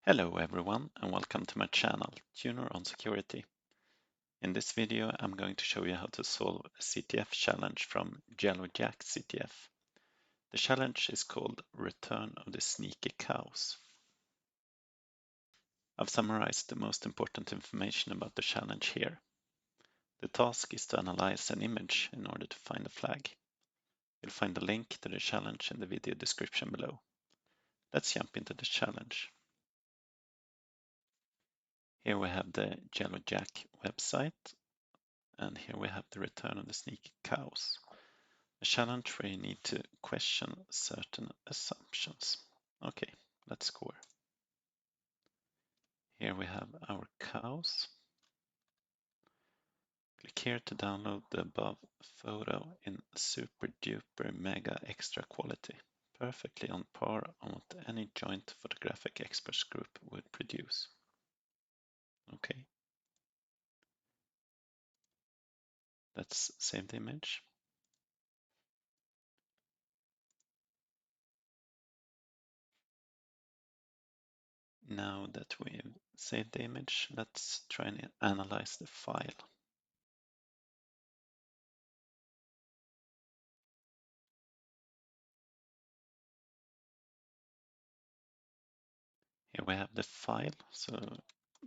Hello everyone and welcome to my channel, Tuner on Security. In this video I'm going to show you how to solve a CTF challenge from Yellow Yak CTF. The challenge is called Return of the Sneaky Cows. I've summarized the most important information about the challenge here. The task is to analyze an image in order to find a flag. You'll find a link to the challenge in the video description below. Let's jump into the challenge. Here we have the Yellow Yak website. And here we have the return of the sneaky cows. A challenge where you need to question certain assumptions. Okay, let's score. Here we have our cows. Click here to download the above photo in super duper mega extra quality, perfectly on par on what any joint photographic experts group would produce. Okay. Let's save the image. Now that we've saved the image, let's try and analyze the file. Here we have the file, so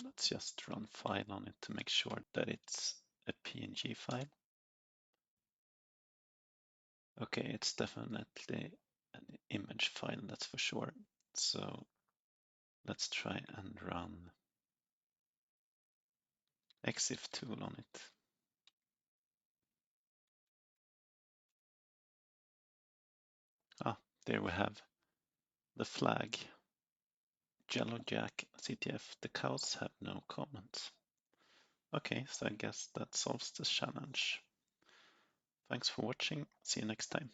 let's just run file on it to make sure that it's a PNG file. Okay, it's definitely an image file, that's for sure. So let's try and run EXIF tool on it. There we have the flag. Yellow Yak CTF, the cows have no comments. Okay, so I guess that solves this challenge. Thanks for watching, see you next time.